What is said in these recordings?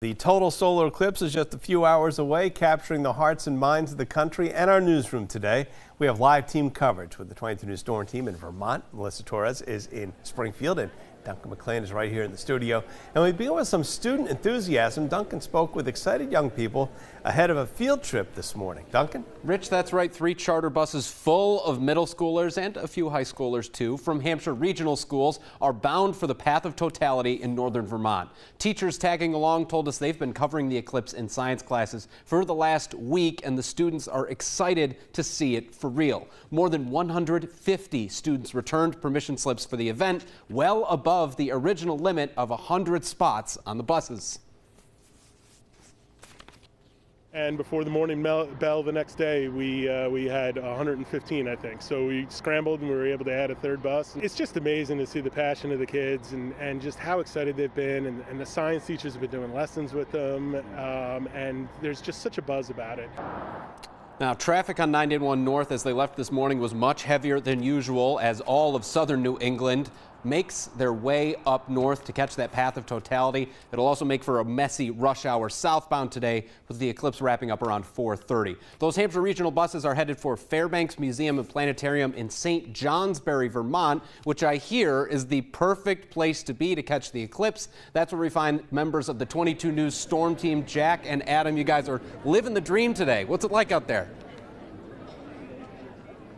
The total solar eclipse is just a few hours away, capturing the hearts and minds of the country and our newsroom today. We have live team coverage with the 22 News Storm team in Vermont. Melissa Torres is in Springfield, and Duncan McLean is right here in the studio. And we begin with some student enthusiasm. Duncan spoke with excited young people ahead of a field trip this morning. Duncan? Rich, that's right. 3 charter buses full of middle schoolers and a few high schoolers, too, from Hampshire regional schools are bound for the path of totality in northern Vermont. Teachers tagging along told us they've been covering the eclipse in science classes for the last week, and the students are excited to see it for real. More than 150 students returned permission slips for the event, well above the original limit of 100 spots on the buses. And before the morning bell the next day, we had 115, I think. So we scrambled and we were able to add a third bus. It's just amazing to see the passion of the kids and just how excited they've been. And the science teachers have been doing lessons with them. And there's just such a buzz about it. Now, traffic on 981 North as they left this morning was much heavier than usual as all of southern New England makes their way up north to catch that path of totality. It'll also make for a messy rush hour southbound today with the eclipse wrapping up around 4:30. Those Hampshire regional buses are headed for Fairbanks Museum and Planetarium in St. Johnsbury, Vermont, which I hear is the perfect place to be to catch the eclipse. That's where we find members of the 22 News Storm team. Jack and Adam, you guys are living the dream today. What's it like out there?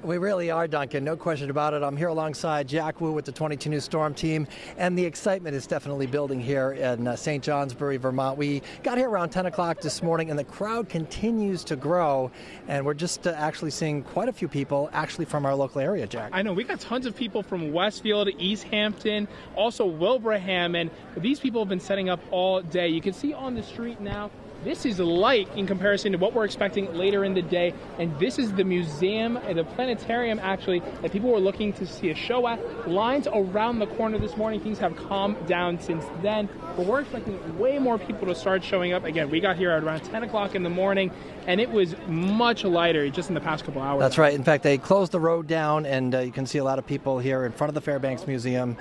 We really are, Duncan. No question about it. I'm here alongside Jack Wu with the 22 News Storm team, and the excitement is definitely building here in St. Johnsbury, Vermont. We got here around 10 o'clock this morning, and the crowd continues to grow, and we're just actually seeing quite a few people actually from our local area, Jack. I know. We got tons of people from Westfield, East Hampton, also Wilbraham, and these people have been setting up all day. You can see on the street now, this is light in comparison to what we're expecting later in the day, and this is the museum, the planetarium actually, that people were looking to see a show at. Lines around the corner this morning. Things have calmed down since then, but we're expecting way more people to start showing up. Again, we got here at around 10 o'clock in the morning, and it was much lighter just in the past couple hours. That's right. In fact, they closed the road down, and you can see a lot of people here in front of the Fairbanks Museum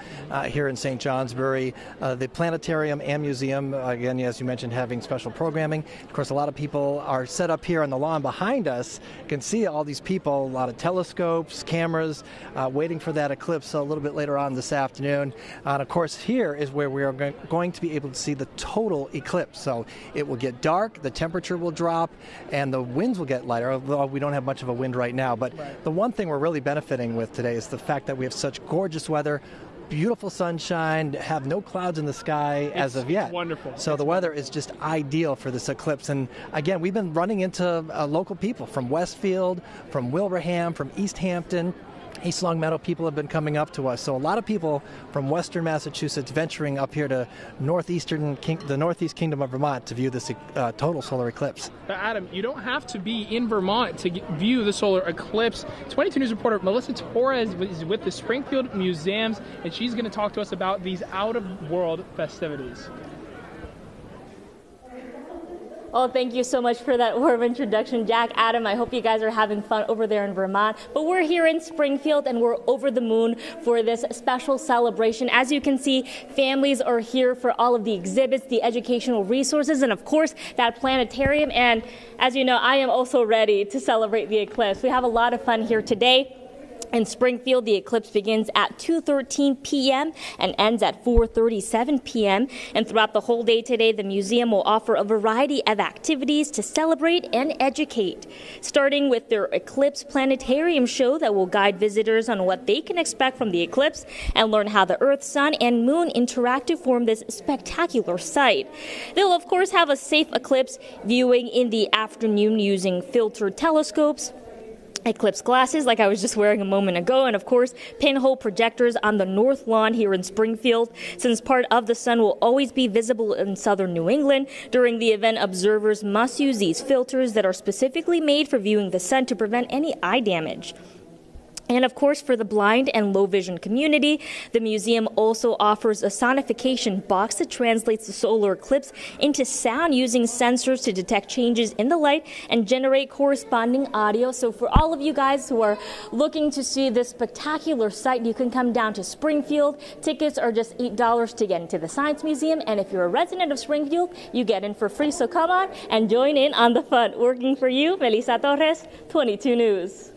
here in St. Johnsbury. The planetarium and museum, again, as you mentioned, having special programming. Of course, a lot of people are set up here on the lawn behind us. You can see all these people, a lot of telescopes, cameras, waiting for that eclipse a little bit later on this afternoon. And of course, here is where we are going to be able to see the total eclipse. So it will get dark, the temperature will drop, and the winds will get lighter, although we don't have much of a wind right now. But the one thing we're really benefiting with today is the fact that we have such gorgeous weather. Beautiful sunshine, have no clouds in the sky as of yet. Wonderful. So the weather is just ideal for this eclipse. And again, we've been running into local people from Westfield, from Wilbraham, from East Hampton. East Longmeadow people have been coming up to us. So a lot of people from western Massachusetts venturing up here to the northeast kingdom of Vermont to view this total solar eclipse. Adam, you don't have to be in Vermont to view the solar eclipse. 22 News reporter Melissa Torres is with the Springfield Museums, and she's going to talk to us about these out-of-world festivities. Oh, thank you so much for that warm introduction, Jack. Adam, I hope you guys are having fun over there in Vermont. But we're here in Springfield, and we're over the moon for this special celebration. As you can see, families are here for all of the exhibits, the educational resources, and of course, that planetarium. And as you know, I am also ready to celebrate the eclipse. We have a lot of fun here today. In Springfield, the eclipse begins at 2:13 p.m. and ends at 4:37 p.m. And throughout the whole day today, the museum will offer a variety of activities to celebrate and educate, starting with their Eclipse Planetarium show that will guide visitors on what they can expect from the eclipse and learn how the Earth, Sun, and Moon interact to form this spectacular sight. They'll, of course, have a safe eclipse viewing in the afternoon using filtered telescopes, eclipse glasses like I was just wearing a moment ago, and of course pinhole projectors on the north lawn here in Springfield. Since part of the sun will always be visible in southern New England, during the event observers must use these filters that are specifically made for viewing the sun to prevent any eye damage. And of course, for the blind and low vision community, the museum also offers a sonification box that translates the solar eclipse into sound using sensors to detect changes in the light and generate corresponding audio. So for all of you guys who are looking to see this spectacular sight, you can come down to Springfield. Tickets are just $8 to get into the Science Museum. And if you're a resident of Springfield, you get in for free. So come on and join in on the fun. Working for you, Melissa Torres, 22 News.